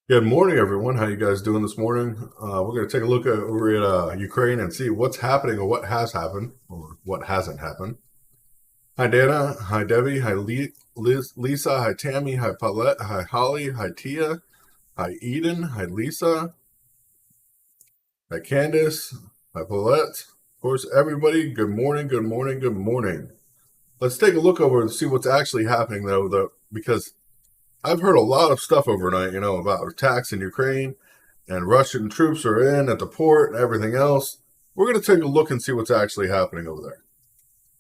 Good morning, everyone. How you guys doing this morning? We're going to take a look over at Ukraine and see what's happening or what has happened or what hasn't happened. Hi, Dana. Hi, Debbie. Hi, Lisa. Hi, Tammy. Hi, Paulette. Hi, Holly. Hi, Tia. Hi, Eden. Hi, Lisa. Hi, Candace. Hi, Paulette. Of course, everybody, good morning, good morning, good morning. Let's take a look over and see what's actually happening, though, because I've heard a lot of stuff overnight, about attacks in Ukraine and Russian troops are in at the port and everything else. We're going to take a look and see what's actually happening over there,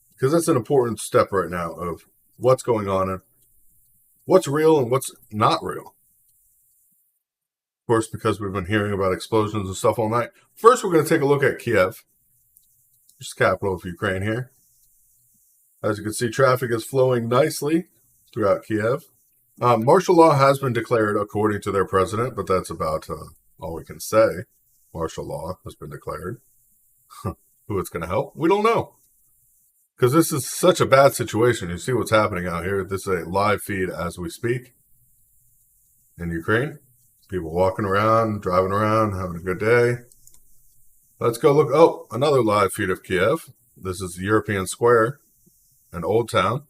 because that's an important step right now of what's going on and what's real and what's not real. Of course, because we've been hearing about explosions and stuff all night. First, we're going to take a look at Kiev, which is the capital of Ukraine here. As you can see, traffic is flowing nicely throughout Kiev. Martial law has been declared according to their president, but that's about all we can say. Martial law has been declared. Who it's going to help, we don't know. Because this is such a bad situation. You see what's happening out here. This is a live feed as we speak in Ukraine. People walking around, driving around, having a good day. Let's go look. Oh, another live feed of Kiev. This is the European Square, an old town.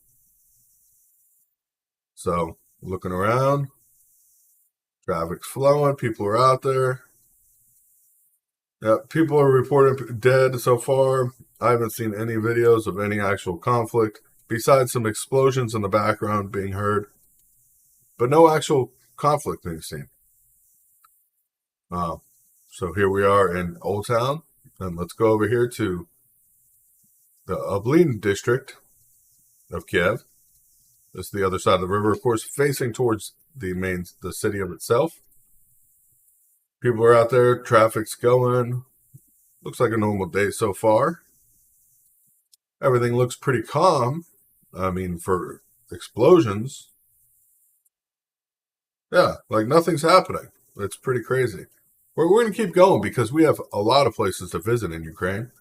So, looking around, traffic's flowing, people are out there. Yeah, people are reported dead so far. I haven't seen any videos of any actual conflict, besides some explosions in the background being heard, but no actual conflict being seen. So here we are in Old Town, and let's go over here to the WWIII district of Kiev. This is the other side of the river, of course, facing towards the city of itself. People are out there, traffic's going. Looks like a normal day so far. Everything looks pretty calm. I mean, for explosions, yeah, like nothing's happening. It's pretty crazy. We're going to keep going because we have a lot of places to visit in Ukraine.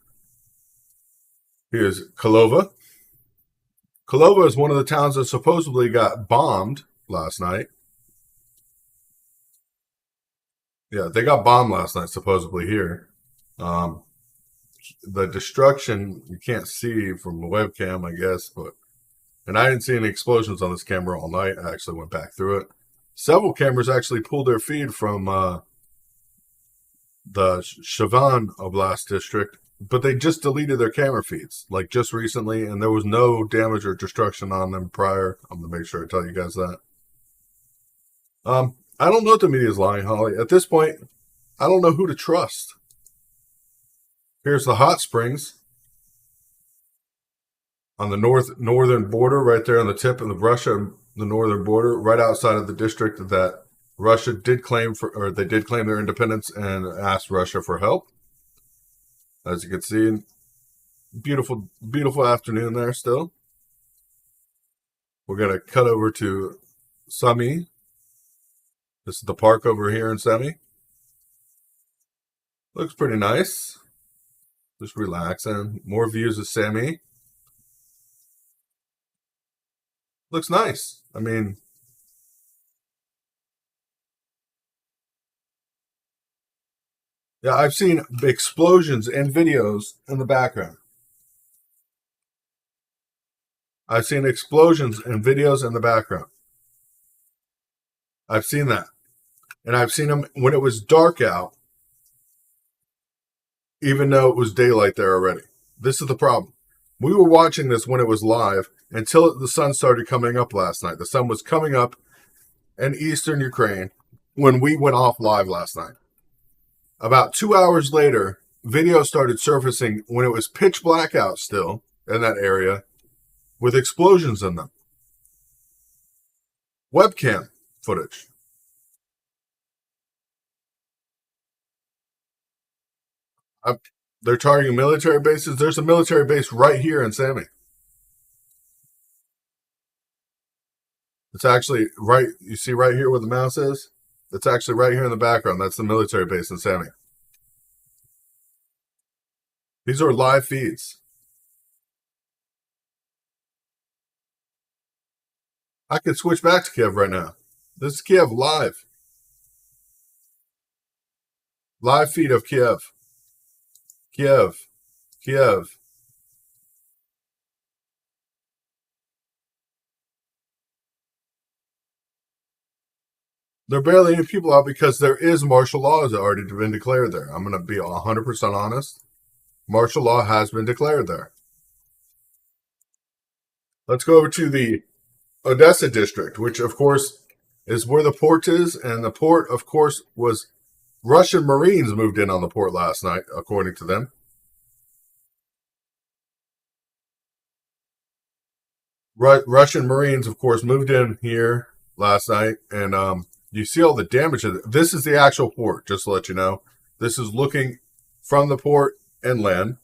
Here's Kalova. Kalova is one of the towns that supposedly got bombed last night. Yeah, they got bombed last night, supposedly here. The destruction, you can't see from the webcam, I guess, and I didn't see any explosions on this camera all night. I actually went back through it. Several cameras actually pulled their feed from the Shavan Oblast district, but they just deleted their camera feeds, like just recently, and there was no damage or destruction on them prior. I'm going to make sure I tell you guys that. I don't know if the media is lying, Holly. At this point, I don't know who to trust. Here's the hot springs on the northern border, right there on the tip of the northern border, right outside of the district that Russia did claim they did claim their independence and asked Russia for help. As you can see, beautiful, beautiful afternoon there still. We're going to cut over to Sumy. This is the park over here in Sumy. Looks pretty nice. Just relaxing. More views of Sumy. Looks nice. I mean, yeah, I've seen explosions and videos in the background. I've seen explosions and videos in the background. I've seen that. And I've seen them when it was dark out, even though it was daylight there already. This is the problem. We were watching this when it was live until the sun started coming up last night. The sun was coming up in eastern Ukraine when we went off live last night. About 2 hours later, video started surfacing when it was pitch black out still in that area with explosions in them. Webcam footage. They're targeting military bases. There's a military base right here in Sami. It's actually right, you see right here where the mouse is? It's actually right here in the background. That's the military base in Sami. These are live feeds. I could switch back to Kiev right now. This is Kiev live. Live feed of Kiev. Kiev. Kiev. There are barely any people out because there is martial law has already been declared there. I'm going to be 100% honest. Martial law has been declared there. Let's go over to the Odessa district, which, of course, is where the port is. And the port, of course, was Russian Marines moved in on the port last night, according to them. Russian Marines, of course, moved in here last night. And you see all the damage. This is the actual port, just to let you know. This is looking from the port inland.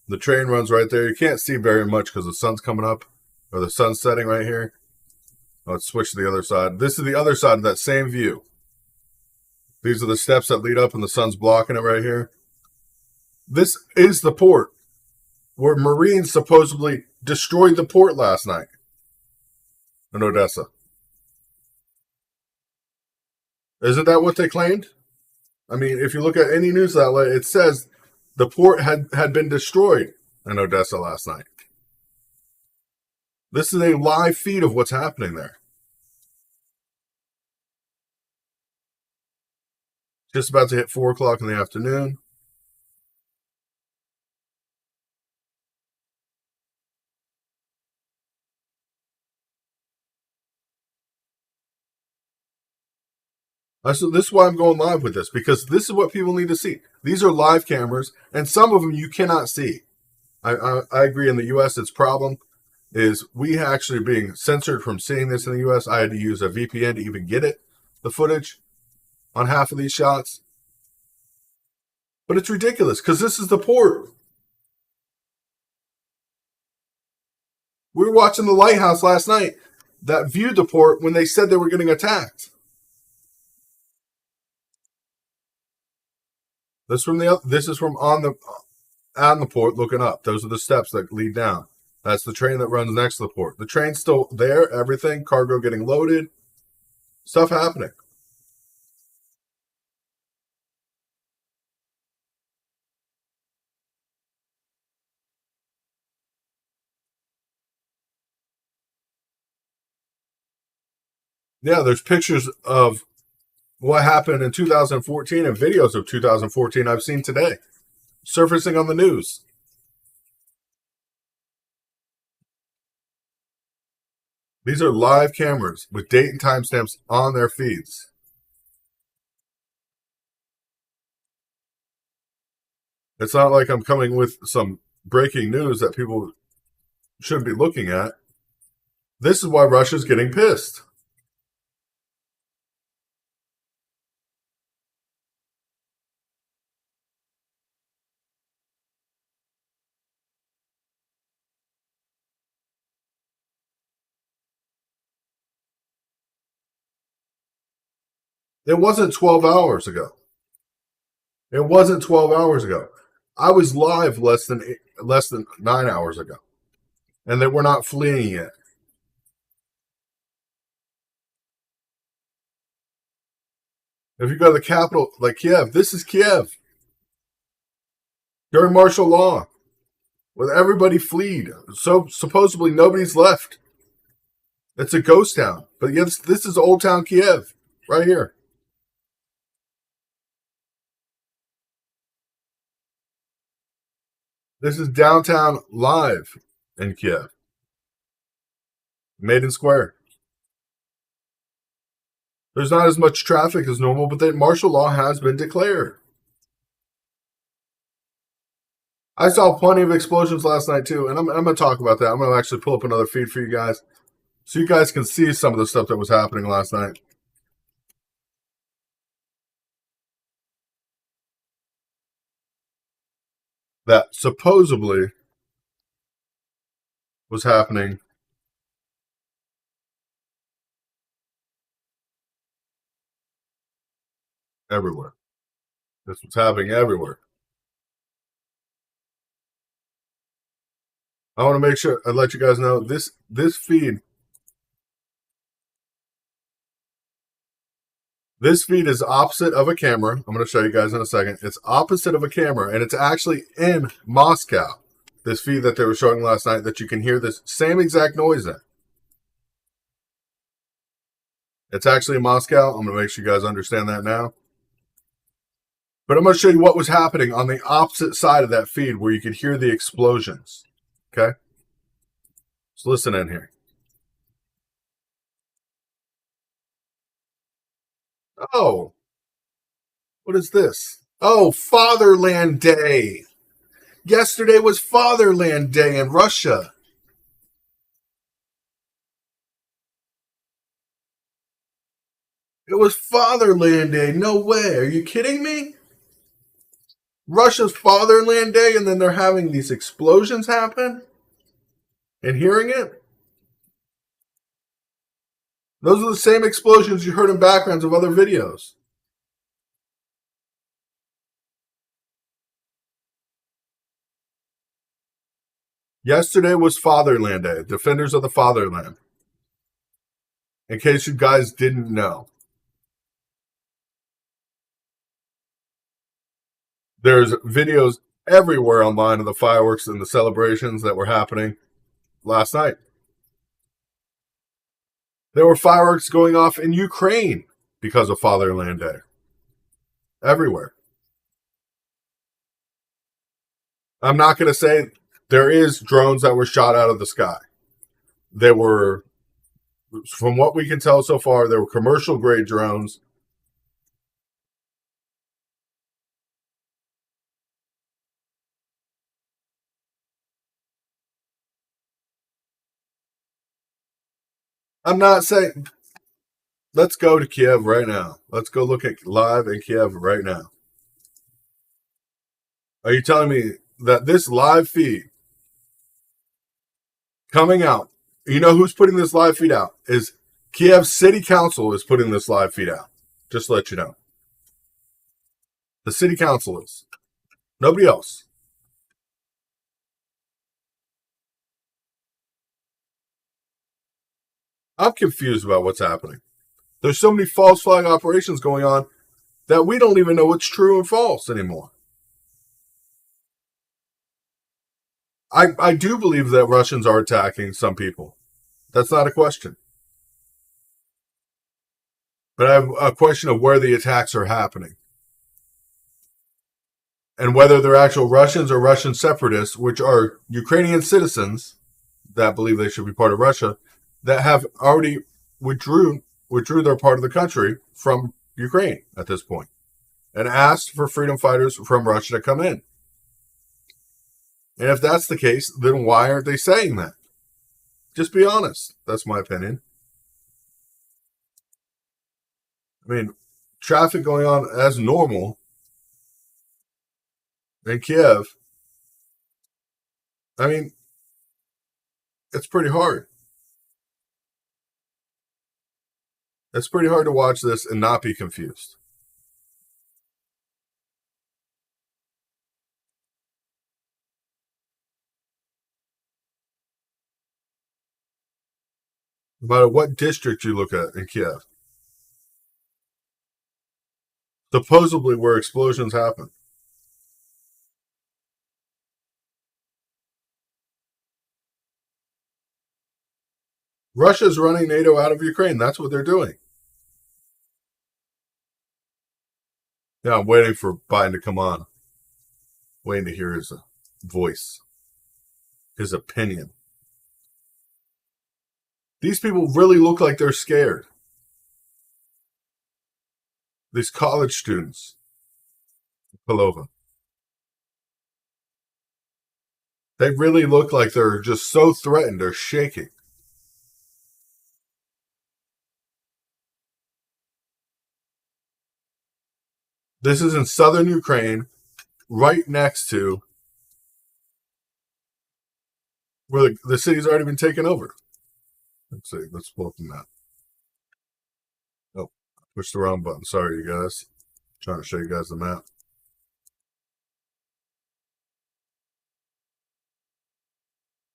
The train runs right there. You can't see very much because the sun's coming up, or the sun's setting right here. Let's switch to the other side. This is the other side of that same view. These are the steps that lead up, and the sun's blocking it right here. This is the port where Marines supposedly destroyed the port last night in Odessa. Isn't that what they claimed? I mean, if you look at any news outlet, it says the port had been destroyed in Odessa last night. This is a live feed of what's happening there. Just about to hit 4 o'clock in the afternoon. So this is why I'm going live with this, because this is what people need to see. These are live cameras, and some of them you cannot see. I agree in the U.S. its problem is we actually being censored from seeing this in the U.S. I had to use a VPN to even get it, the footage on half of these shots. But it's ridiculous because this is the port. We were watching the lighthouse last night that viewed the port when they said they were getting attacked. This is from on the port looking up. Those are the steps that lead down. That's the train that runs next to the port. The train's still there, everything, cargo getting loaded, stuff happening. Yeah, there's pictures of what happened in 2014 and videos of 2014 I've seen today surfacing on the news. These are live cameras with date and timestamps on their feeds. It's not like I'm coming with some breaking news that people shouldn't be looking at. This is why Russia's getting pissed. It wasn't 12 hours ago. It wasn't 12 hours ago. I was live less than 9 hours ago. And they were not fleeing yet. If you go to the capital, like Kiev, this is Kiev. During martial law, with everybody fleed. So supposedly nobody's left. It's a ghost town. But yes, this is Old Town Kiev right here. This is downtown live in Kiev. Maiden Square. There's not as much traffic as normal, but the martial law has been declared. I saw plenty of explosions last night too, and I'm going to talk about that. I'm going to actually pull up another feed for you guys so you guys can see some of the stuff that was happening last night. That supposedly was happening everywhere. This was happening everywhere. I want to make sure I let you guys know this feed. This feed is opposite of a camera. I'm going to show you guys in a second. It's opposite of a camera, and it's actually in Moscow. This feed that they were showing last night that you can hear this same exact noise in. It's actually in Moscow. I'm going to make sure you guys understand that now. But I'm going to show you what was happening on the opposite side of that feed where you could hear the explosions. Okay? So listen in here. Oh, what is this? Oh, Fatherland Day. Yesterday was Fatherland Day in Russia. It was Fatherland Day. No way. Are you kidding me? Russia's Fatherland Day, and then they're having these explosions happen and hearing it? Those are the same explosions you heard in backgrounds of other videos. Yesterday was Fatherland Day, Defenders of the Fatherland. In case you guys didn't know. There's videos everywhere online of the fireworks and the celebrations that were happening last night. There were fireworks going off in Ukraine because of Fatherland Day. Everywhere. I'm not going to say there is drones that were shot out of the sky. There were, from what we can tell so far, there were commercial grade drones. I'm not saying, let's go to Kiev right now. Let's go look at live in Kiev right now. Are you telling me that this live feed coming out, you know who's putting this live feed out? Is Kiev City Council is putting this live feed out. Just to let you know. The City Council is. Nobody else. I'm confused about what's happening. There's so many false flag operations going on that we don't even know what's true and false anymore. I do believe that Russians are attacking some people. That's not a question. But I have a question of where the attacks are happening. And whether they're actual Russians or Russian separatists, which are Ukrainian citizens that believe they should be part of Russia, that have already withdrew their part of the country from Ukraine at this point and asked for freedom fighters from Russia to come in. And if that's the case, then why aren't they saying that? Just be honest. That's my opinion. I mean, traffic going on as normal in Kiev. I mean, it's pretty hard. It's pretty hard to watch this and not be confused. No matter what district you look at in Kiev, supposedly where explosions happen. Russia's running NATO out of Ukraine. That's what they're doing. Yeah, I'm waiting for Biden to come on, waiting to hear his voice, his opinion. These people really look like they're scared. These college students, Palova, they really look like they're just so threatened. They're shaking. This is in southern Ukraine, right next to where the city's already been taken over. Let's see. Let's pull up the map. Oh, pushed the wrong button. Sorry, you guys. Trying to show you guys the map.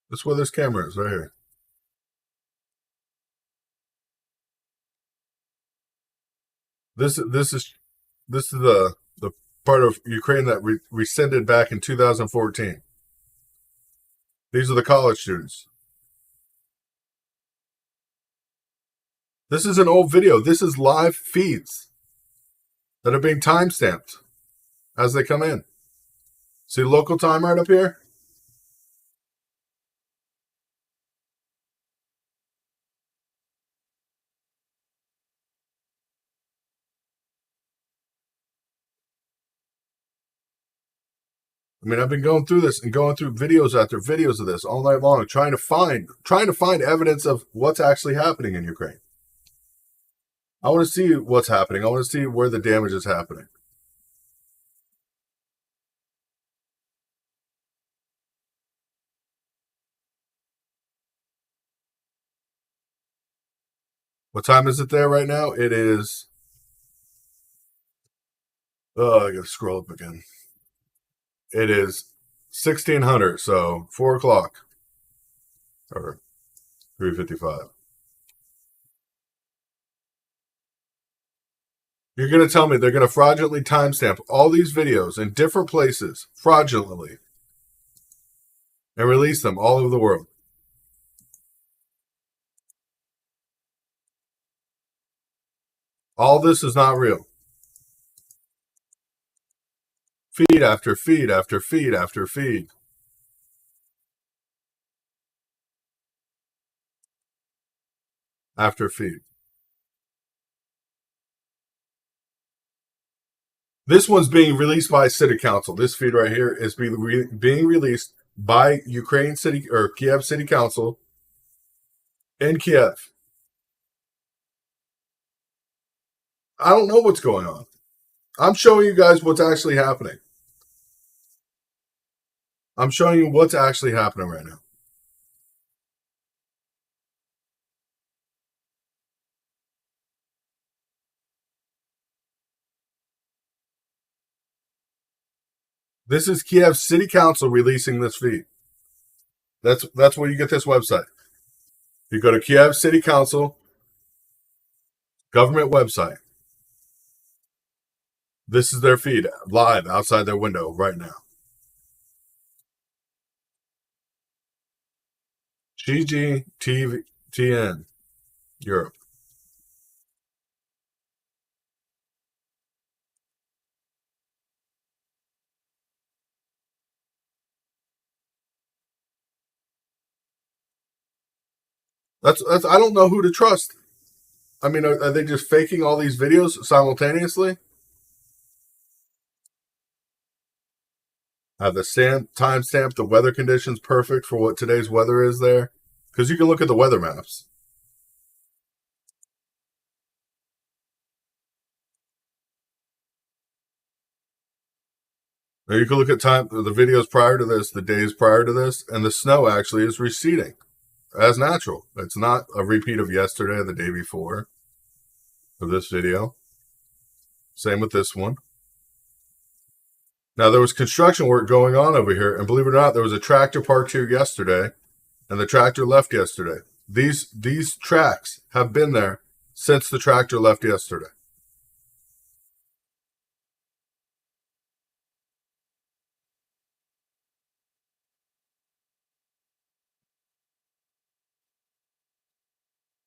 That's where this camera is, right here. This is the part of Ukraine that rescinded back in 2014. These are the college students. This is an old video. This is live feeds that are being time stamped as they come in. See local time right up here? I mean, I've been going through this and going through videos after videos of this all night long, trying to find evidence of what's actually happening in Ukraine. I want to see what's happening. I want to see where the damage is happening. What time is it there right now? It is. Oh, I gotta scroll up again. It is 1600, so 4 o'clock or 3:55. You're gonna tell me they're gonna fraudulently timestamp all these videos in different places, fraudulently, and release them all over the world? All this is not real. Feed after feed after feed after feed. After feed. This one's being released by City Council. This feed right here is being released by Ukraine City or Kiev City Council in Kiev. I don't know what's going on. I'm showing you guys what's actually happening. I'm showing you what's actually happening right now. This is Kiev City Council releasing this feed. That's where you get this website. You go to Kiev City Council government website. This is their feed live outside their window right now. GGTN Europe. That's I don't know who to trust. I mean, are they just faking all these videos simultaneously? Have the timestamp the weather conditions perfect for what today's weather is there? Because you can look at the weather maps. Or you can look at the videos prior to this, the days prior to this, and the snow actually is receding as natural. It's not a repeat of yesterday or the day before of this video. Same with this one. Now, there was construction work going on over here, and believe it or not, there was a tractor parked here yesterday, and the tractor left yesterday. These tracks have been there since the tractor left yesterday.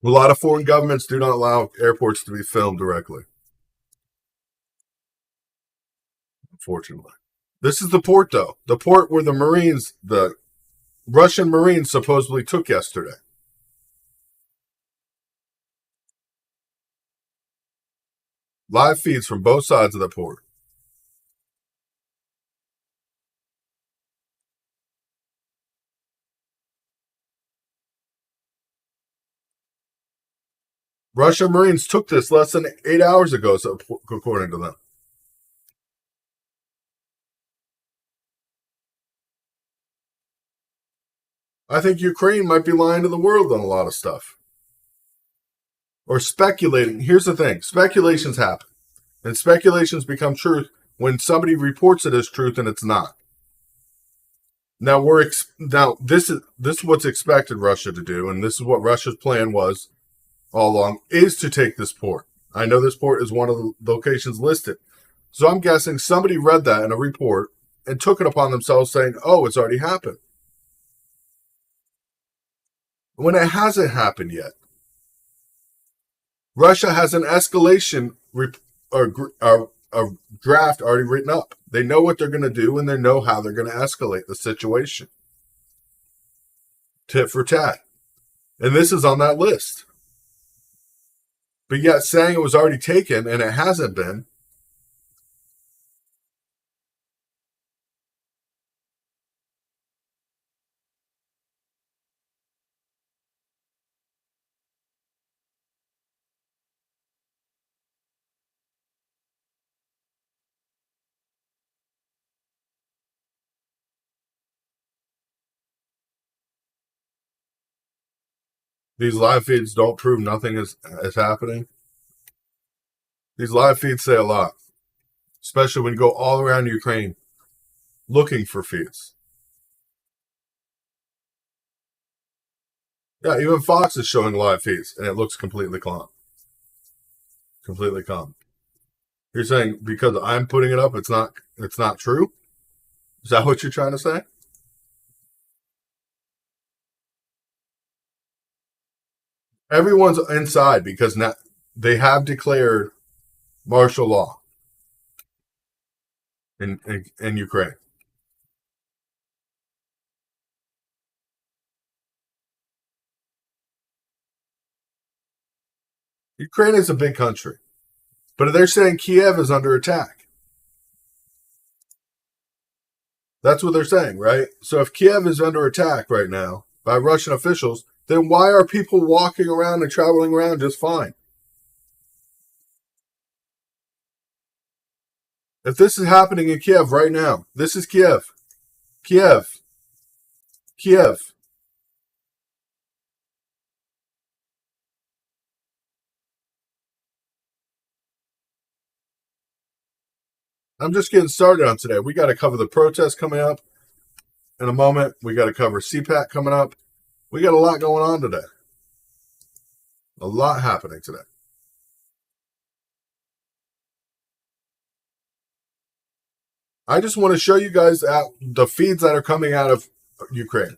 A lot of foreign governments do not allow airports to be filmed directly. unfortunately. This is the port, though. The port where the Russian Marines supposedly took yesterday. Live feeds from both sides of the port. Russian Marines took this less than 8 hours ago, so according to them. I think Ukraine might be lying to the world on a lot of stuff. Or speculating. Here's the thing. Speculations happen. And speculations become truth when somebody reports it as truth and it's not. Now this is what's expected Russia to do, and this is what Russia's plan was all along, is to take this port. I know this port is one of the locations listed. So I'm guessing somebody read that in a report and took it upon themselves saying, oh, it's already happened. When it hasn't happened yet. Russia has an escalation a draft already written up. They know what they're going to do and they know how they're going to escalate the situation. Tit for tat. And this is on that list. But yet saying it was already taken and it hasn't been. These live feeds don't prove nothing is happening. These live feeds say a lot, especially when you go all around Ukraine looking for feeds. Yeah, even Fox is showing live feeds, and it looks completely calm. Completely calm. You're saying because I'm putting it up, it's not true? Is that what you're trying to say? Everyone's inside because now they have declared martial law in Ukraine. Ukraine is a big country, but they're saying Kiev is under attack. That's what they're saying, right? So if Kiev is under attack right now by Russian officials, then why are people walking around and traveling around just fine? If this is happening in Kiev right now, this is Kiev. Kiev. Kiev. I'm just getting started on today. We got to cover the protests coming up in a moment. We got to cover CPAC coming up. We got a lot going on today. A lot happening today. I just want to show you guys the feeds that are coming out of Ukraine.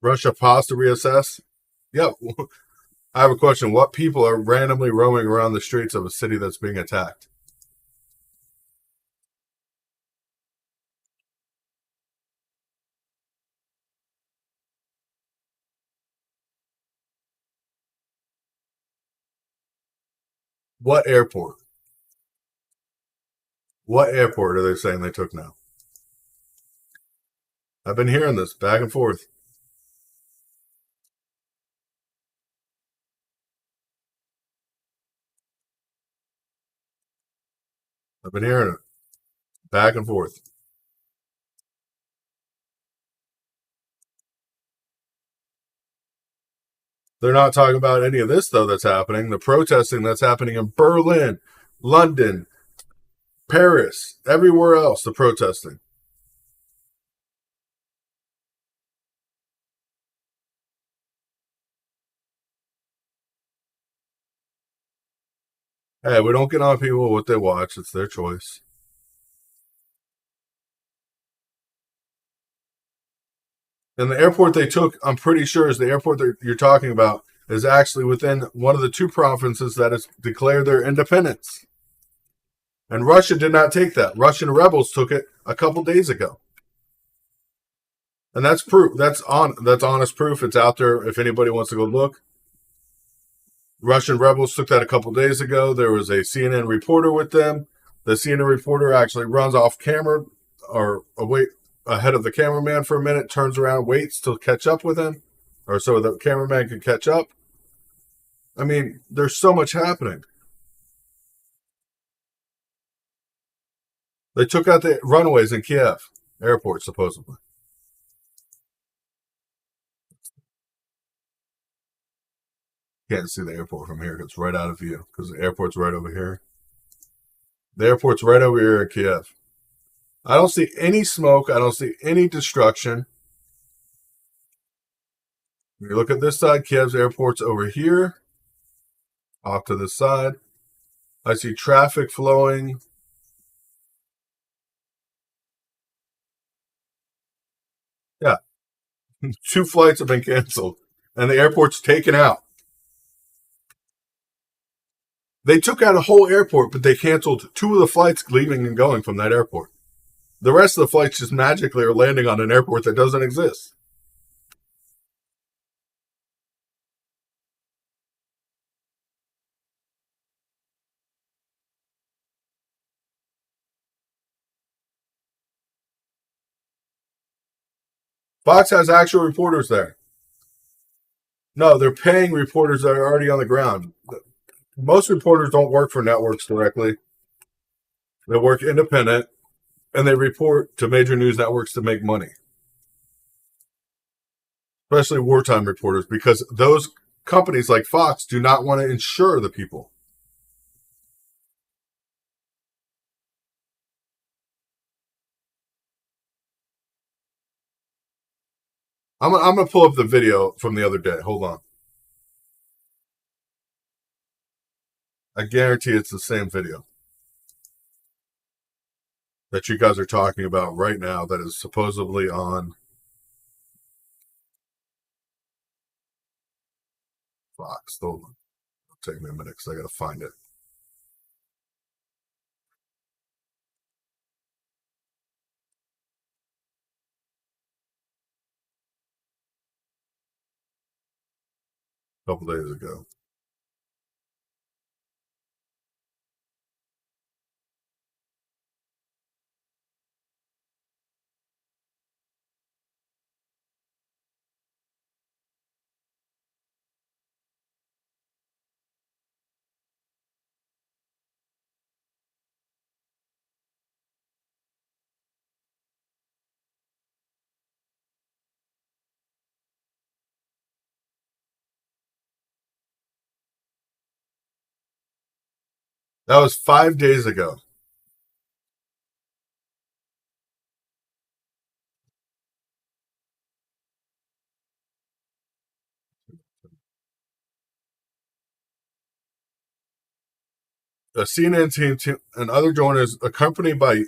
Russia paused to reassess. Yep. I have a question. What people are randomly roaming around the streets of a city that's being attacked? What airport? What airport are they saying they took now? I've been hearing this back and forth. I've been hearing it back and forth. They're not talking about any of this, though, that's happening. The protesting that's happening in Berlin, London, Paris, everywhere else, the protesting. Hey, we don't get on people what they watch. It's their choice. And the airport they took, I'm pretty sure, is the airport that you're talking about is actually within one of the two provinces that has declared their independence. And Russia did not take that. Russian rebels took it a couple days ago. And that's proof. That's honest proof. It's out there if anybody wants to go look. Russian rebels took that a couple days ago. There was a CNN reporter with them. The CNN reporter actually runs off camera or away ahead of the cameraman for a minute, turns around, waits to catch up with him, or so the cameraman can catch up. I mean, there's so much happening. They took out the runways in Kiev airport, supposedly. Can't see the airport from here. It's right out of view because the airport's right over here. The airport's right over here in Kiev. I don't see any smoke. I don't see any destruction. If you look at this side, Kiev's airport's over here, off to the side. I see traffic flowing. Yeah, 2 flights have been canceled, and the airport's taken out. They took out a whole airport, but they canceled 2 of the flights leaving and going from that airport. The rest of the flights just magically are landing on an airport that doesn't exist. Fox has actual reporters there. No, they're paying reporters that are already on the ground. Most reporters don't work for networks directly. They work independent, and they report to major news networks to make money. Especially wartime reporters, because those companies like Fox do not want to insure the people. I'm going to pull up the video from the other day. Hold on. I guarantee it's the same video that you guys are talking about right now that is supposedly on Fox. Hold on. It'll take me a minute because I got to find it. A couple days ago. That was 5 days ago. The CNN team and other joiners, accompanied by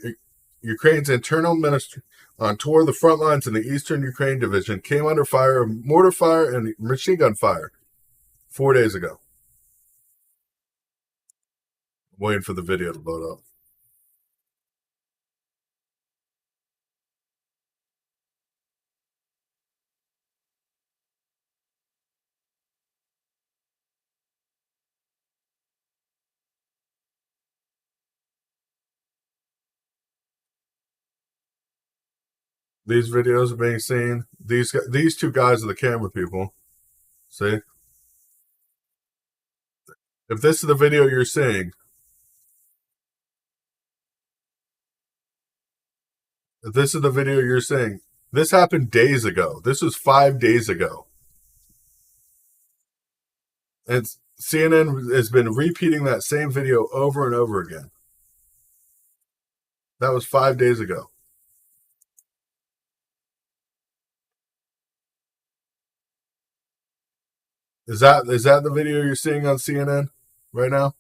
Ukraine's internal ministry, on tour of the front lines in the eastern Ukraine division, came under fire of mortar fire and machine gun fire 4 days ago. I'm waiting for the video to load up. These videos are being seen. These 2 guys are the camera people. See? If this is the video you're seeing, this happened days ago. This was 5 days ago. And CNN has been repeating that same video over and over again. That was 5 days ago. Is that the video you're seeing on CNN right now?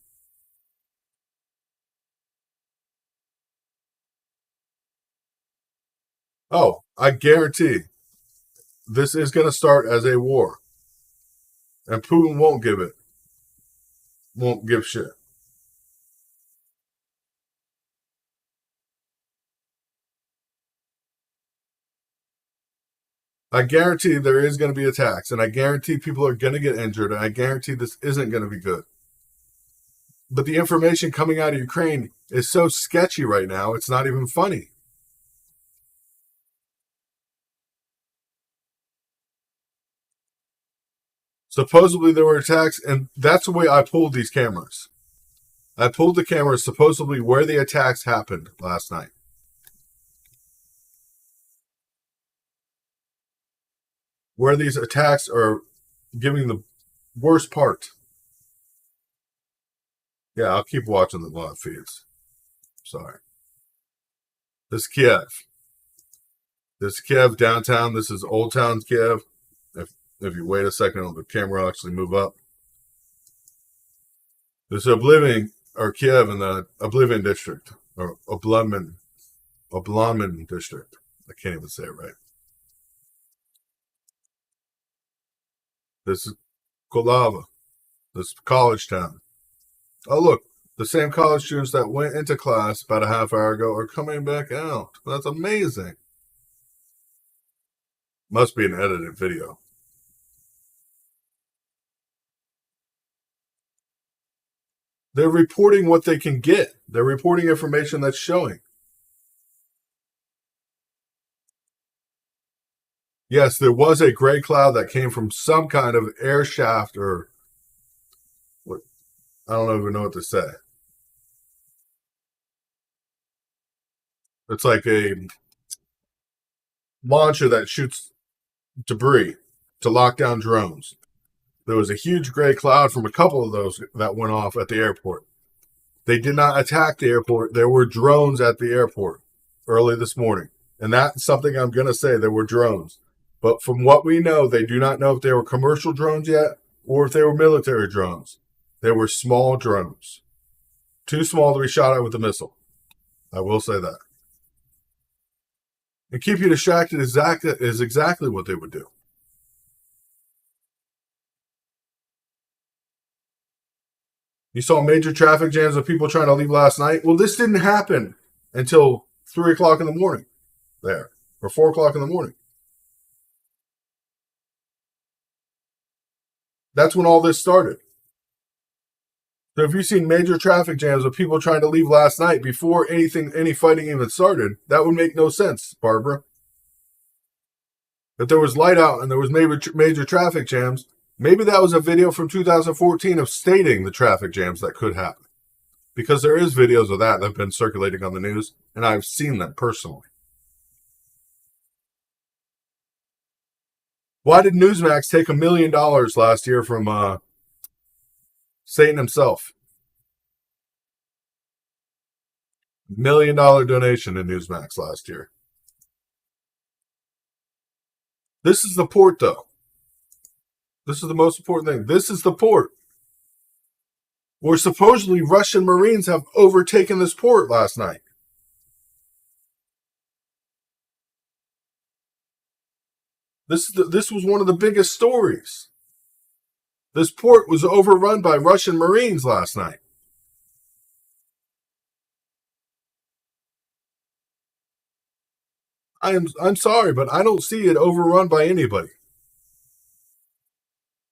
Oh, I guarantee this is going to start as a war. And Putin won't give shit. I guarantee there is going to be attacks, and I guarantee people are going to get injured, and I guarantee this isn't going to be good. But the information coming out of Ukraine is so sketchy right now, it's not even funny. Supposedly there were attacks, and that's the way I pulled these cameras. I pulled the cameras supposedly where the attacks happened last night. Where these attacks are giving the worst part. Yeah, I'll keep watching the live feeds. Sorry. This is Kiev. This is Kiev downtown. This is Old Town Kiev. If you wait a second, the camera will actually move up. This is Kiev in the Oblivion district, or Oblomin district. I can't even say it right. This is Kolava. This is college town. Oh, look. The same college students that went into class about a half hour ago are coming back out. That's amazing. Must be an edited video. They're reporting what they can get. They're reporting information that's showing. Yes, there was a gray cloud that came from some kind of air shaft or what? I don't even know what to say. It's like a launcher that shoots debris to lock down drones. There was a huge gray cloud from a couple of those that went off at the airport. They did not attack the airport. There were drones at the airport early this morning. And that's something I'm going to say. There were drones. But from what we know, they do not know if they were commercial drones yet or if they were military drones. They were small drones. Too small to be shot at with a missile. I will say that. And keep you distracted is exactly what they would do. You saw major traffic jams of people trying to leave last night. Well, this didn't happen until 3 o'clock in the morning there, or 4 o'clock in the morning. That's when all this started. So if you've seen major traffic jams of people trying to leave last night before any fighting even started, that would make no sense, Barbara. If there was light out and there was major traffic jams, maybe that was a video from 2014 of stating the traffic jams that could happen. Because there is videos of that have been circulating on the news, and I've seen them personally. Why did Newsmax take $1 million last year from Satan himself? $1 million donation in Newsmax last year. This is the port, though. This is the most important thing. This is the port. Where supposedly Russian Marines have overtaken this port last night. This was one of the biggest stories. This port was overrun by Russian Marines last night. I'm sorry, but I don't see it overrun by anybody.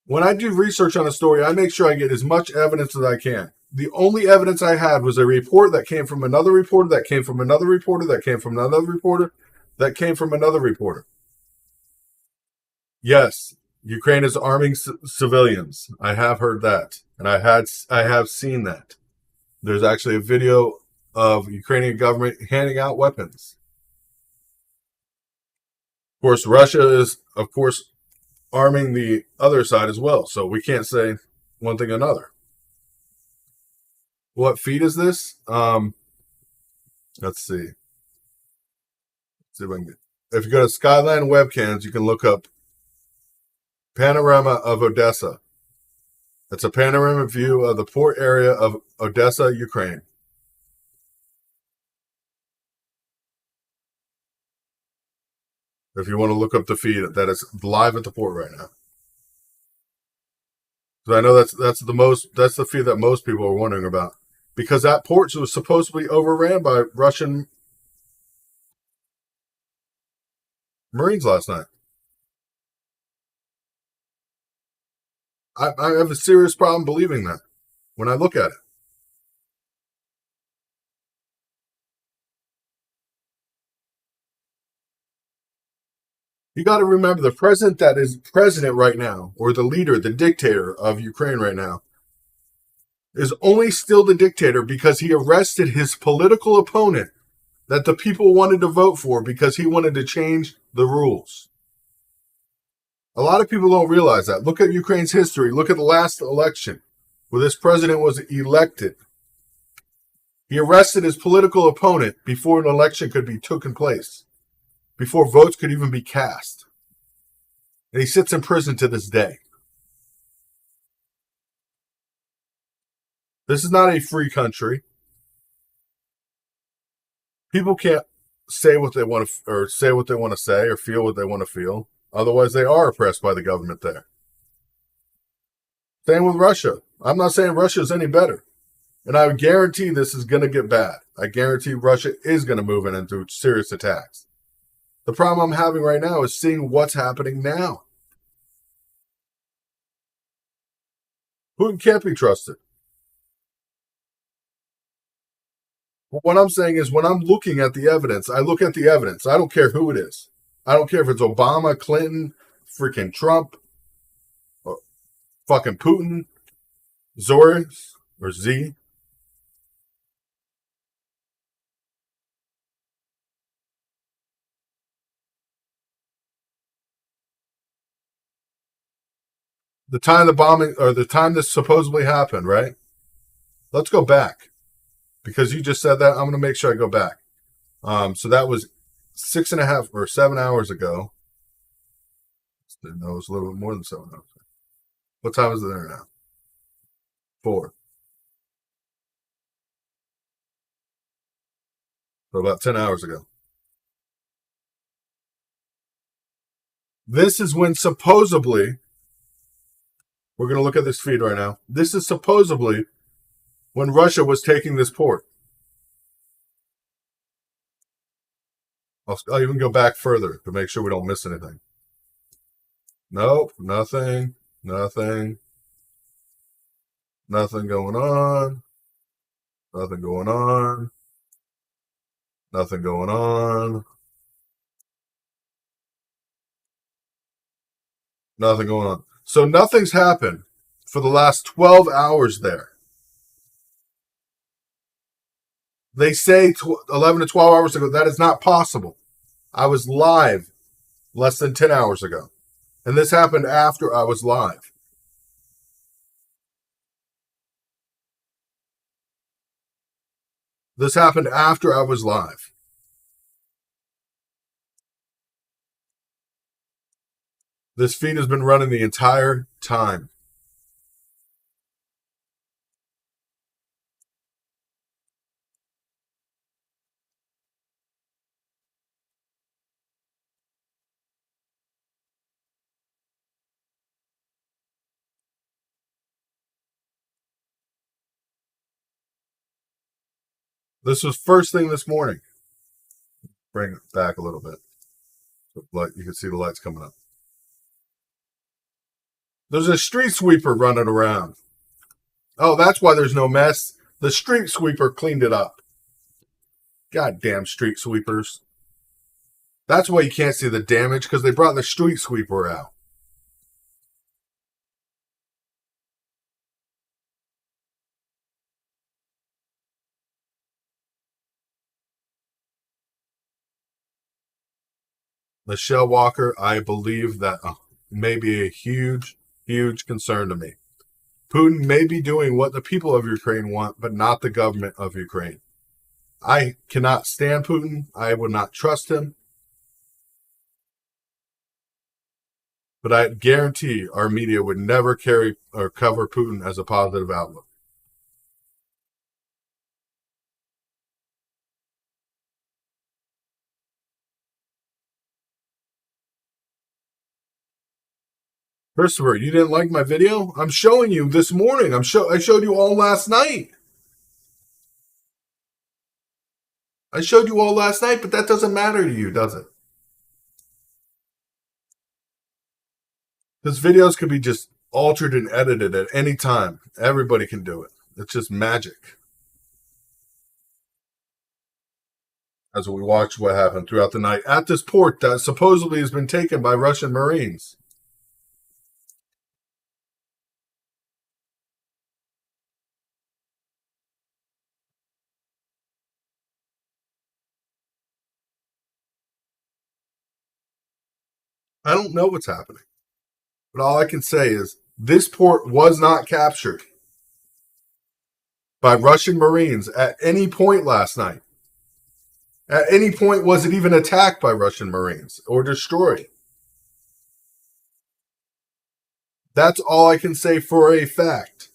When I do research on a story, I make sure I get as much evidence as I can. The only evidence I had was a report that came from another reporter, that came from another reporter, that came from another reporter, that came from another reporter. Yes, Ukraine is arming civilians. I have heard that, and I have seen that. There's actually a video of Ukrainian government handing out weapons. Of course, Russia is, arming the other side as well. So we can't say one thing or another. What feed is this? Let's see. See if I can get. If you go to Skyline Webcams, you can look up Panorama of Odessa. It's a panoramic view of the port area of Odessa, Ukraine. If you want to look up the feed, that is live at the port right now. So I know that's the fear that most people are wondering about, because that port was supposedly overran by Russian Marines last night. I have a serious problem believing that when I look at it. You got to remember the president that is president right now, or the leader, the dictator of Ukraine right now, is only still the dictator because he arrested his political opponent that the people wanted to vote for because he wanted to change the rules. A lot of people don't realize that. Look at Ukraine's history. Look at the last election where this president was elected. He arrested his political opponent before an election could be taken place, before votes could even be cast. And he sits in prison to this day. This is not a free country. People can't say what they want to, or say what they want to say, or feel what they want to feel. Otherwise, they are oppressed by the government there. Same with Russia. I'm not saying Russia is any better. And I guarantee this is going to get bad. I guarantee Russia is going to move in and do serious attacks. The problem I'm having right now is seeing what's happening now. Putin can't be trusted. What I'm saying is when I'm looking at the evidence, I look at the evidence. I don't care who it is. I don't care if it's Obama, Clinton, freaking Trump, or fucking Putin, Zoris, or Z. The time the bombing, or the time this supposedly happened, right? Let's go back. Because you just said that, I'm going to make sure I go back. So that was 6.5 or 7 hours ago. No, it was a little bit more than 7 hours. What time is it there now? 4. So about 10 hours ago. This is when supposedly, we're going to look at this feed right now. This is supposedly when Russia was taking this port. I'll even go back further to make sure we don't miss anything. Nope, nothing, nothing, nothing going on, nothing going on, nothing going on, nothing going on. So nothing's happened for the last 12 hours there. They say 11 to 12 hours ago. That is not possible. I was live less than 10 hours ago. And this happened after I was live. This happened after I was live. This feed has been running the entire time. This was first thing this morning. Bring it back a little bit. So you can see the lights coming up. There's a street sweeper running around. Oh, that's why there's no mess. The street sweeper cleaned it up. Goddamn street sweepers. That's why you can't see the damage, because they brought the street sweeper out. Michelle Walker, I believe that may be a huge, huge concern to me. Putin may be doing what the people of Ukraine want, but not the government of Ukraine. I cannot stand Putin. I would not trust him. But I guarantee our media would never carry or cover Putin as a positive outlook. Christopher, you didn't like my video? I'm showing you this morning. I showed you all last night. I showed you all last night, but that doesn't matter to you, does it? Because videos can be just altered and edited at any time. Everybody can do it. It's just magic. As we watch what happened throughout the night at this port that supposedly has been taken by Russian Marines. I don't know what's happening. But all I can say is this port was not captured by Russian Marines at any point last night. At any point was it even attacked by Russian Marines or destroyed. That's all I can say for a fact.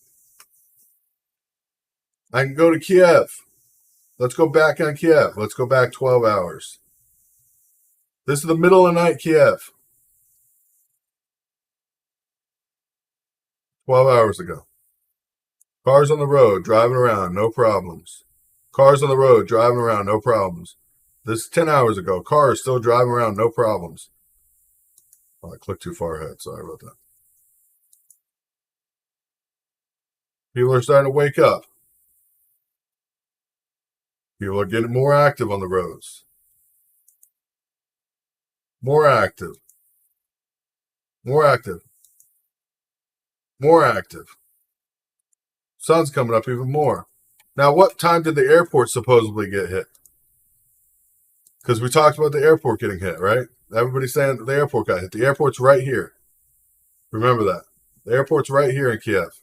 I can go to Kiev. Let's go back on Kiev. Let's go back 12 hours. This is the middle of the night, Kiev. 12 hours ago. Cars on the road, driving around, no problems. Cars on the road, driving around, no problems. This is 10 hours ago. Cars still driving around, no problems. Oh, I clicked too far ahead. Sorry about that. People are starting to wake up. People are getting more active on the roads. More active. More active. More active. Sun's coming up even more. Now, what time did the airport supposedly get hit? Because we talked about the airport getting hit, right? Everybody's saying that the airport got hit. The airport's right here. Remember that. The airport's right here in Kiev.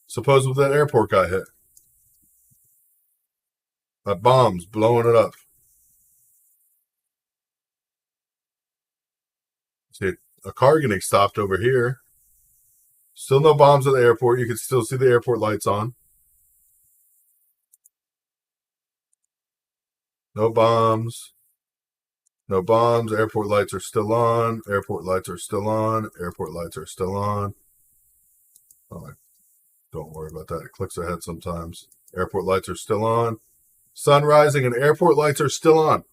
Supposedly that airport got hit. By bombs blowing it up. See, a car getting stopped over here. Still no bombs at the airport. You can still see the airport lights on. No bombs. No bombs. Airport lights are still on. Airport lights are still on. Airport lights are still on. Oh, don't worry about that. It clicks ahead sometimes. Airport lights are still on. Sun rising and airport lights are still on.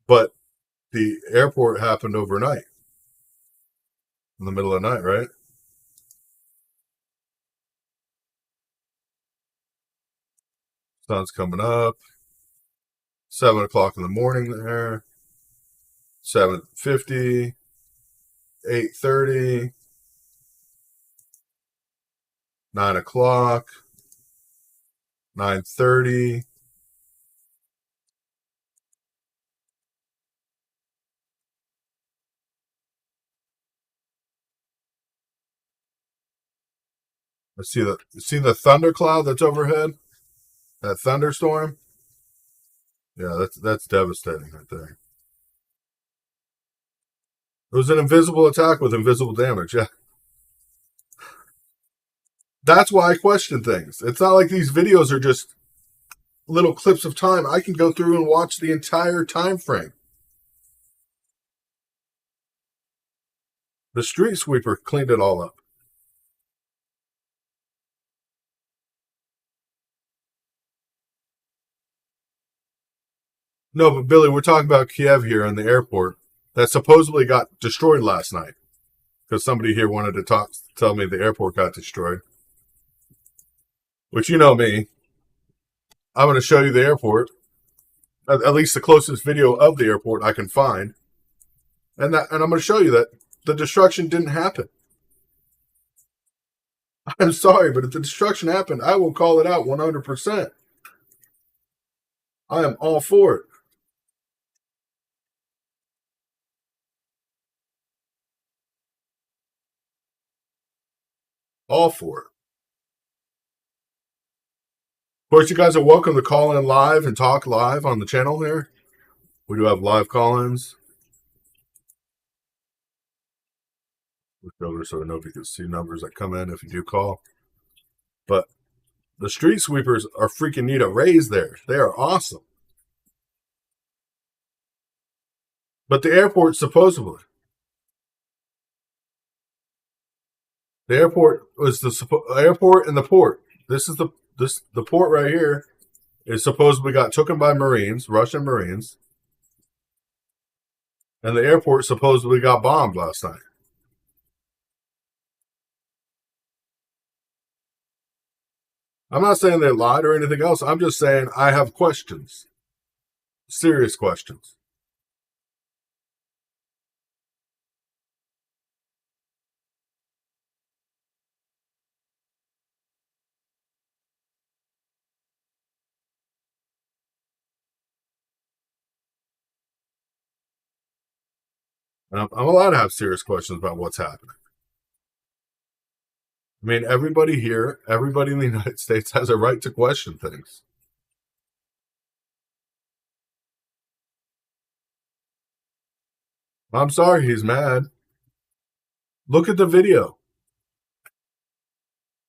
But the airport happened overnight. In the middle of the night, right? Sun's coming up. 7 o'clock in the morning there. 7:50. 8:30. 9 o'clock. 9:30. I see the thunder cloud that's overhead? That thunderstorm? Yeah, that's devastating right there. It was an invisible attack with invisible damage, yeah. That's why I question things. It's not like these videos are just little clips of time. I can go through and watch the entire time frame. The street sweeper cleaned it all up. No, but Billy, we're talking about Kiev here in the airport that supposedly got destroyed last night because somebody here wanted to tell me the airport got destroyed. Which, you know me, I'm going to show you the airport, at least the closest video of the airport I can find, and I'm going to show you that the destruction didn't happen. I'm sorry, but if the destruction happened, I will call it out 100%. I am all for it. All for it. Of course, you guys are welcome to call in live and talk live on the channel here. We do have live call-ins. So nobody can see numbers that come in if you do call. But the street sweepers are freaking need a raise there. They are awesome. But the airport, supposedly, The airport was the airport and the port. This is the port right here is supposedly got taken by Marines, Russian Marines, and the airport supposedly got bombed last night. I'm not saying they lied or anything else. I'm just saying I have questions, serious questions. And I'm allowed to have serious questions about what's happening. I mean, everybody here, everybody in the United States has a right to question things. I'm sorry he's mad. Look at the video.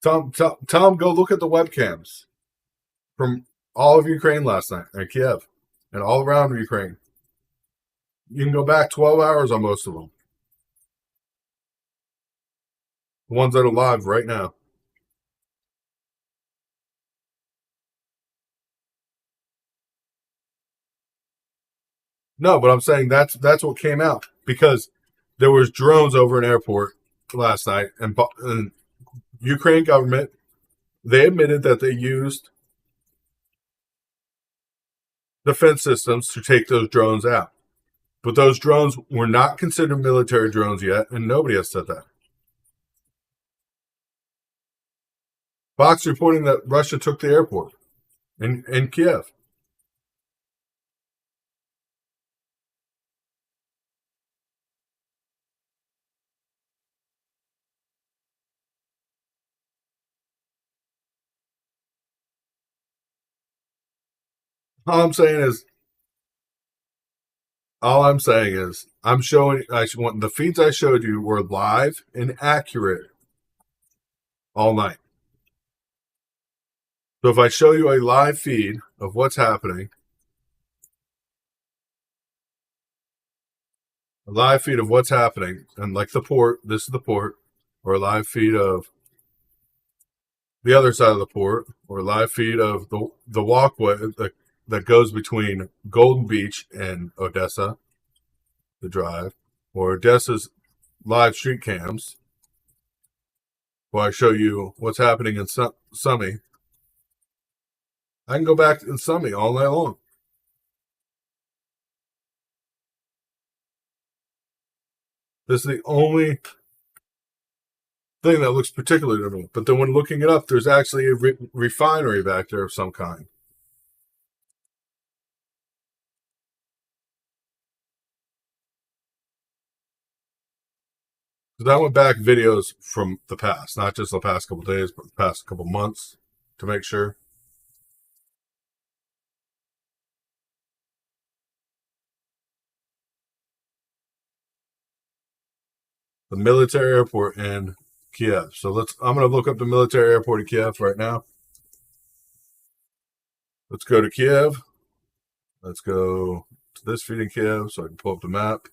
Tell him go look at the webcams from all of Ukraine last night and Kiev and all around Ukraine. You can go back 12 hours on most of them. The ones that are live right now. No, but I'm saying that's what came out because there was drones over an airport last night, and Ukraine government they admitted that they used defense systems to take those drones out. But those drones were not considered military drones yet, and nobody has said that. Fox reporting that Russia took the airport in Kiev. All I'm saying is, I'm showing. I want the feeds I showed you were live and accurate all night. So if I show you a live feed of what's happening, a live feed of what's happening, and like the port, this is the port, or a live feed of the other side of the port, or a live feed of the walkway that goes between Golden Beach and Odessa, the drive, or Odessa's live street cams, where I show you what's happening in Summit. I can go back in Summit all night long. This is the only thing that looks particular to me. But then when looking it up, there's actually a refinery back there of some kind. Because I went back videos from the past, not just the past couple days, but the past couple months to make sure. The military airport in Kiev. So I'm going to look up the military airport in Kiev right now. Let's go to Kiev. Let's go to this feed in Kiev so I can pull up the map.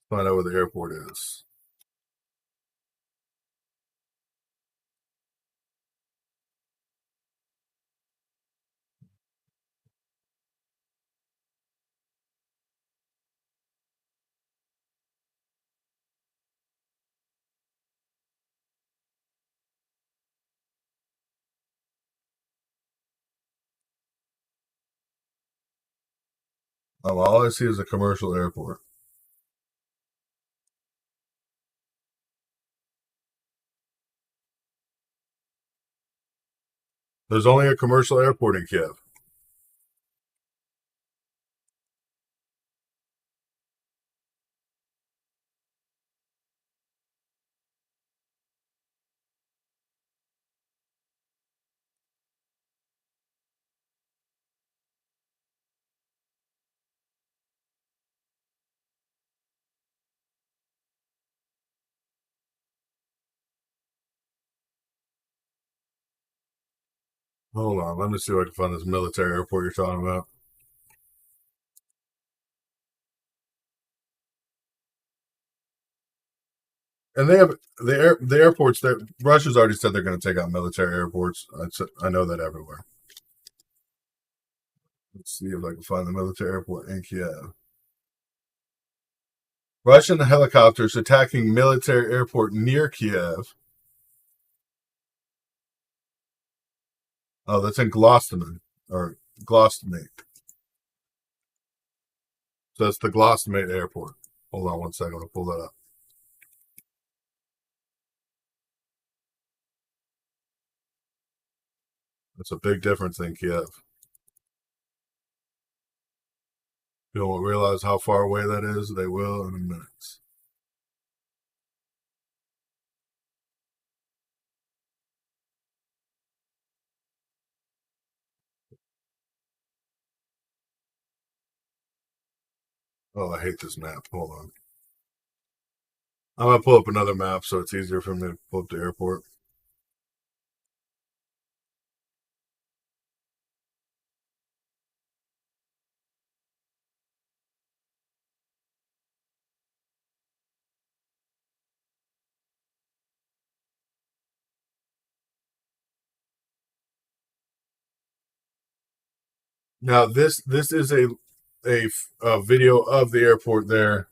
Find out where the airport is. Oh, all I see is a commercial airport. There's only a commercial airport in Kiev. Hold on, let me see if I can find this military airport you're talking about. And they have the airports that Russia's already said they're going to take out military airports. I know that everywhere. Let's see if I can find the military airport in Kiev. Russian helicopters attacking military airport near Kiev. Oh, that's in Gloucester or Gloucester. So that's the Gloucester airport. Hold on one second. I'll pull that up. That's a big difference in Kiev. People won't realize how far away that is. They will in a minute. Oh, I hate this map. Hold on. I'm going to pull up another map so it's easier for me to pull up the airport. Now this is a video of the airport there,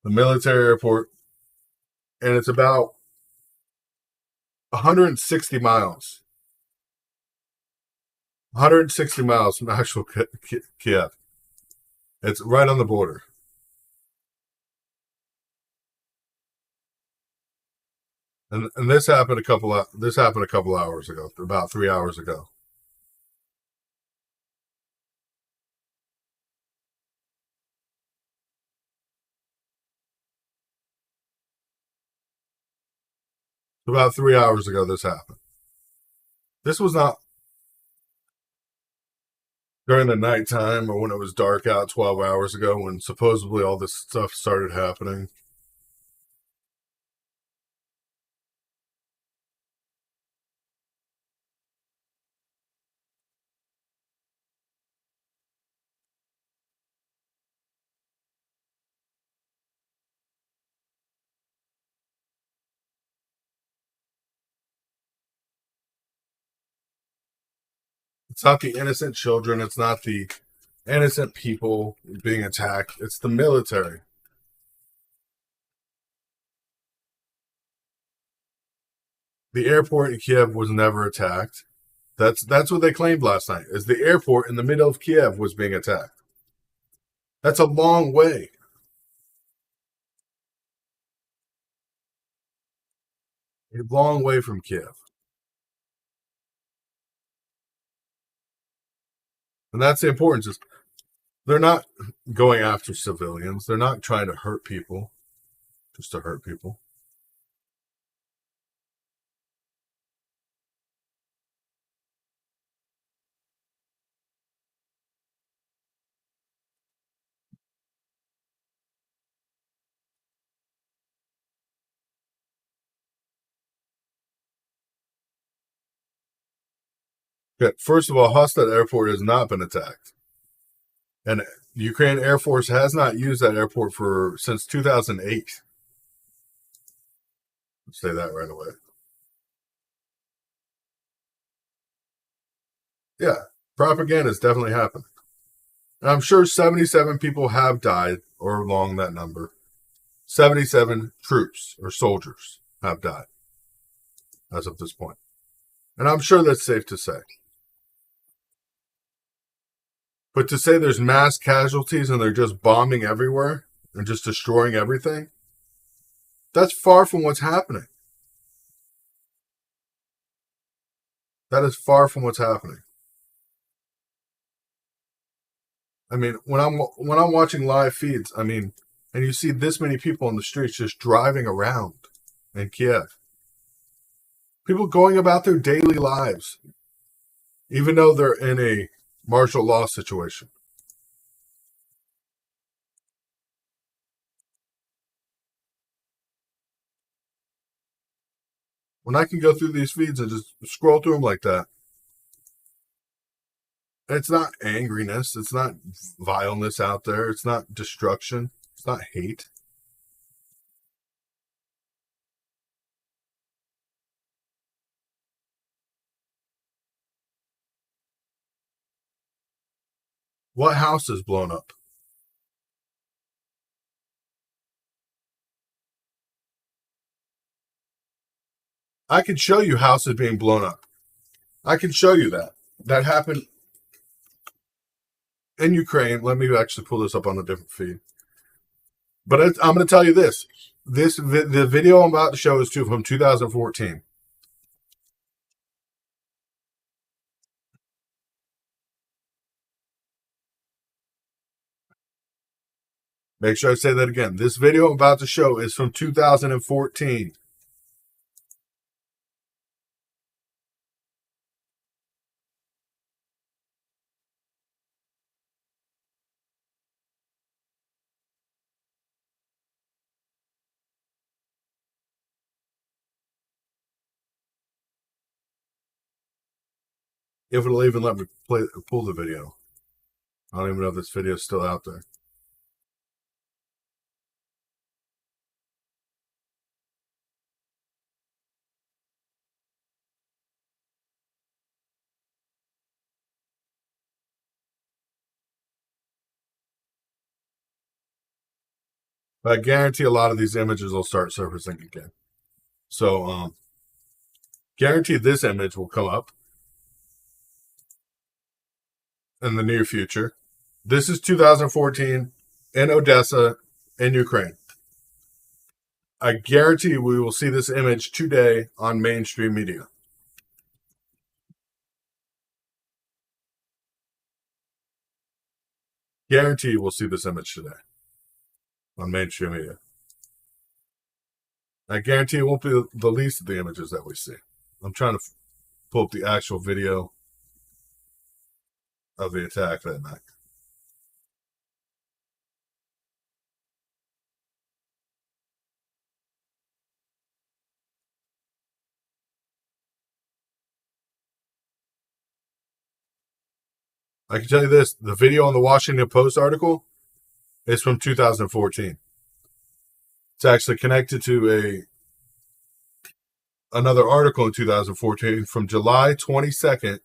the military airport, and it's about 160 miles. 160 miles from actual Kiev. It's right on the border. And this happened a couple hours ago, about 3 hours ago. About 3 hours ago, this happened. This was not during the nighttime or when it was dark out 12 hours ago when supposedly all this stuff started happening. It's not the innocent children. It's not the innocent people being attacked. It's the military. The airport in Kiev was never attacked. That's what they claimed last night. Is the airport in the middle of Kiev was being attacked. That's a long way. A long way from Kiev. And that's the importance. Is they're not going after civilians. They're not trying to hurt people just to hurt people. Okay, first of all, Hostet Airport has not been attacked. And the Ukraine Air Force has not used that airport since 2008. I'll say that right away. Yeah, propaganda is definitely happening. And I'm sure 77 people have died, or along that number. 77 troops or soldiers have died as of this point. And I'm sure that's safe to say. But to say there's mass casualties and they're just bombing everywhere and just destroying everything, that's far from what's happening. That is far from what's happening. I mean, when I'm watching live feeds, I mean, and you see this many people on the streets just driving around in Kiev. People going about their daily lives, even though they're in a martial law situation. When I can go through these feeds and just scroll through them like that, it's not angriness, it's not vileness out there, it's not destruction, it's not hate. What house is blown up? I can show you houses being blown up. I can show you that. That happened in Ukraine. Let me actually pull this up on a different feed. But I'm going to tell you this. The video I'm about to show is from 2014. Make sure I say that again. This video I'm about to show is from 2014. If it'll even let me pull the video. I don't even know if this video is still out there. But I guarantee a lot of these images will start surfacing again. So, guarantee this image will come up in the near future. This is 2014 in Odessa, in Ukraine. I guarantee we will see this image today on mainstream media. Guarantee we'll see this image today on mainstream media. I guarantee it won't be the least of the images that we see. I'm trying to pull up the actual video of the attack that night. I can tell you this, the video on the Washington Post article is from 2014. It's actually connected to another article in 2014 from July 22nd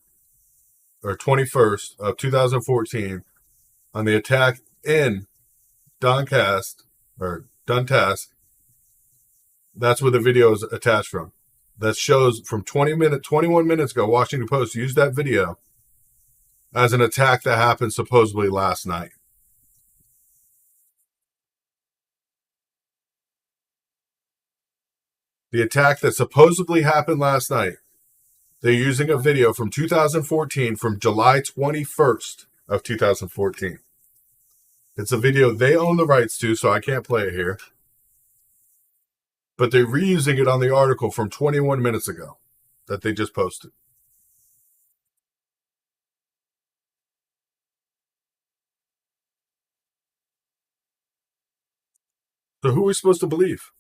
or 21st of 2014 on the attack in Donetsk. That's where the video is attached from. That shows from 21 minutes ago, Washington Post used that video as an attack that happened supposedly last night. The attack that supposedly happened last night, they're using a video from 2014, from July 21st of 2014. It's a video they own the rights to, so I can't play it here. But they're reusing it on the article from 21 minutes ago that they just posted. So who are we supposed to believe?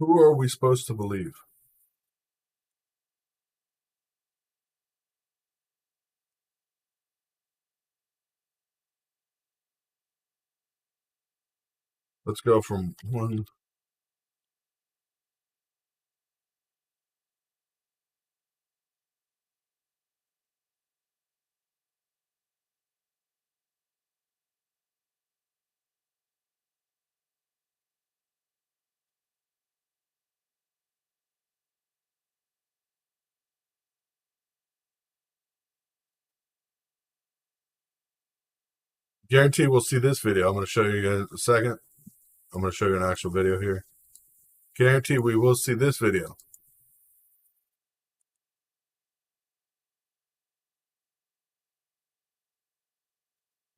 Who are we supposed to believe? Let's go from one. Guarantee we'll see this video. I'm going to show you guys in a second. I'm going to show you an actual video here. Guarantee we will see this video.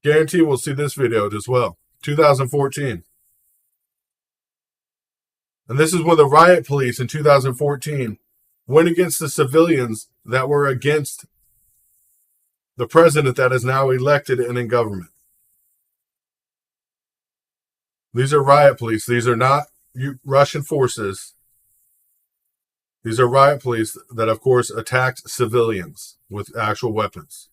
Guarantee we'll see this video as well. 2014. And this is when the riot police in 2014 went against the civilians that were against the president that is now elected and in government. These are riot police. These are not Russian forces. These are riot police that, of course, attacked civilians with actual weapons.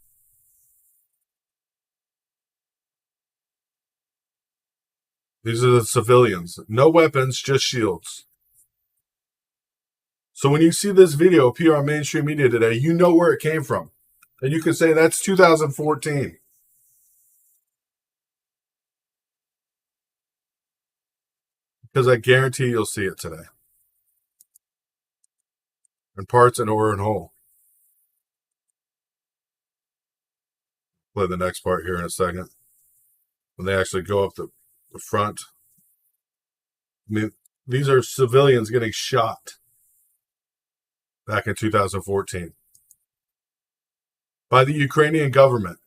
These are the civilians. No weapons, just shields. So when you see this video appear on mainstream media today, you know where it came from. And you can say that's 2014. Because I guarantee you'll see it today. In parts and or in whole. Play the next part here in a second. When they actually go up the front. I mean, these are civilians getting shot back in 2014 by the Ukrainian government.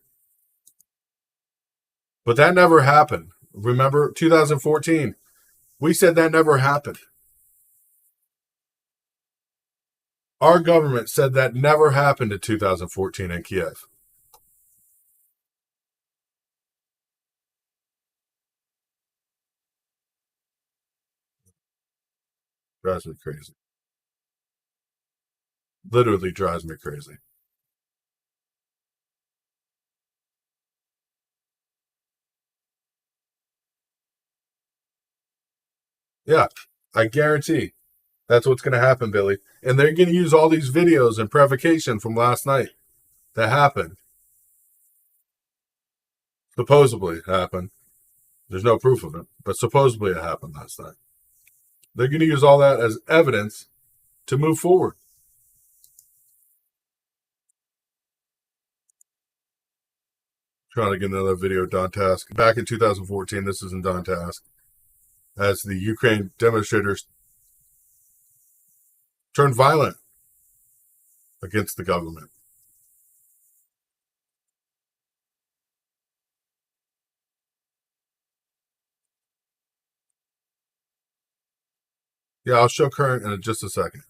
But that never happened. Remember, 2014, we said that never happened. Our government said that never happened in 2014 in Kiev. Drives me crazy. Literally drives me crazy. Yeah, I guarantee that's what's going to happen, Billy. And they're going to use all these videos and provocation from last night that happened. Supposedly happened. There's no proof of it, but supposedly it happened last night. They're going to use all that as evidence to move forward. Trying to get another video, Donetsk. Back in 2014, this is in Donetsk, as the Ukraine demonstrators turned violent against the government. Yeah, I'll show current in just a second.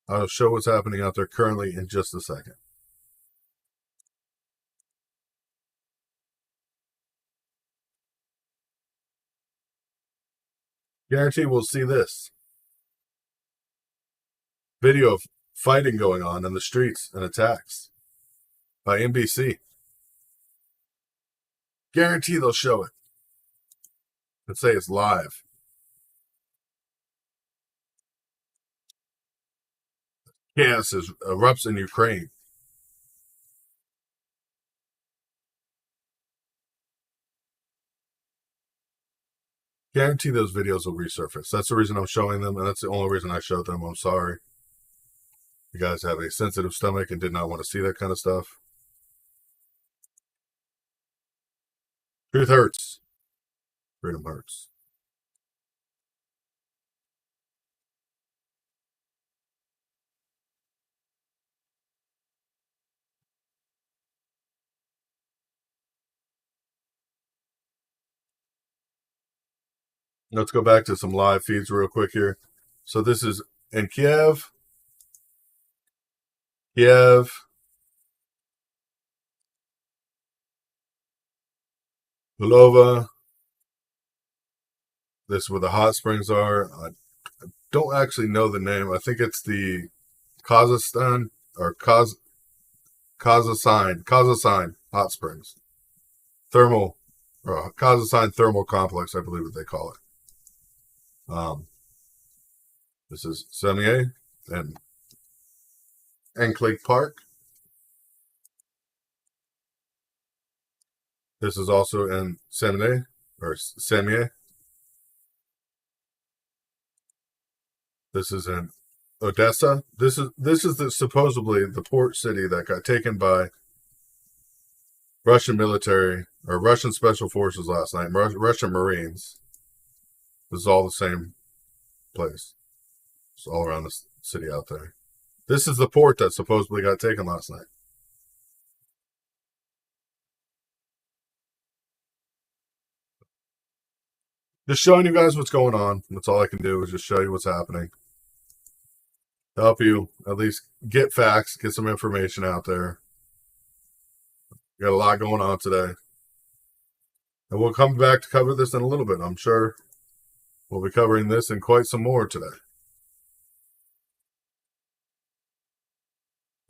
I'll show what's happening out there currently in just a second. Guarantee we'll see this video of fighting going on in the streets and attacks by NBC. Guarantee they'll show it and say it's live. Chaos erupts in Ukraine. Guarantee those videos will resurface. That's the reason I'm showing them, and that's the only reason I showed them. I'm sorry. You guys have a sensitive stomach and did not want to see that kind of stuff. Truth hurts. Freedom hurts. Let's go back to some live feeds real quick here. So this is in Kiev, Lvova. This is where the hot springs are. I don't actually know the name. I think it's the Kazakhstan or Kazakhstan hot springs. Kazakhstan thermal complex, I believe what they call it. This is Semye and Enclave Park. This is also in Semye or Semye. This is in Odessa. This is supposedly the port city that got taken by Russian military or Russian special forces last night. Russian Marines. This is all the same place. It's all around the city out there. This is the port that supposedly got taken last night. Just showing you guys what's going on. That's all I can do is just show you what's happening. Help you at least get facts, get some information out there. We got a lot going on today. And we'll come back to cover this in a little bit. I'm sure we'll be covering this and quite some more today.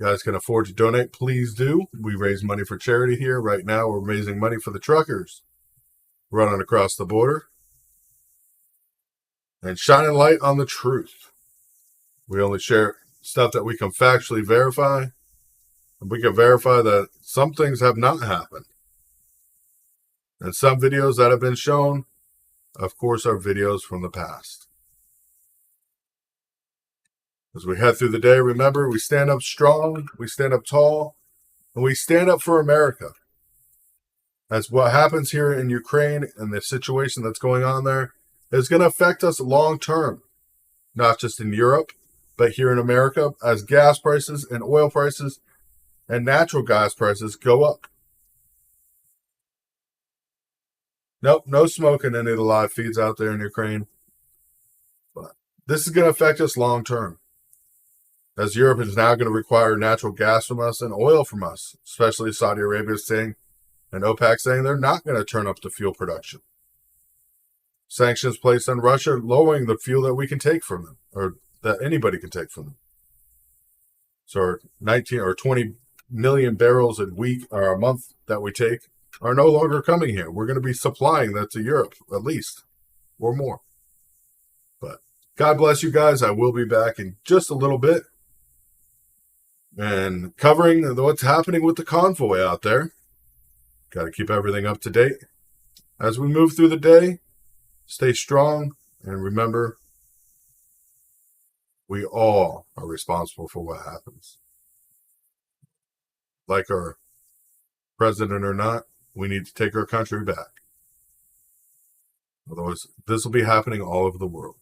You guys can afford to donate, please do. We raise money for charity here. Right now, we're raising money for the truckers running across the border. and shining light on the truth. We only share stuff that we can factually verify, and we can verify that some things have not happened. And some videos that have been shown, of course, are videos from the past. As we head through the day, remember, we stand up strong, we stand up tall, and we stand up for America. As what happens here in Ukraine and the situation that's going on there is going to affect us long term, not just in Europe, but here in America, as gas prices and oil prices and natural gas prices go up. Nope, no smoking any of the live feeds out there in Ukraine. But this is going to affect us long term, as Europe is now going to require natural gas from us and oil from us, especially Saudi Arabia saying and OPEC saying they're not going to turn up the fuel production. Sanctions placed on Russia, lowering the fuel that we can take from them, or that anybody can take from them. So our 19 or 20 million barrels a week or a month that we take are no longer coming here. We're going to be supplying that to Europe, at least, or more. But God bless you guys. I will be back in just a little bit and covering what's happening with the convoy out there. Got to keep everything up to date. As we move through the day, stay strong, and remember, we all are responsible for what happens. Like our president or not, we need to take our country back. Otherwise, this will be happening all over the world.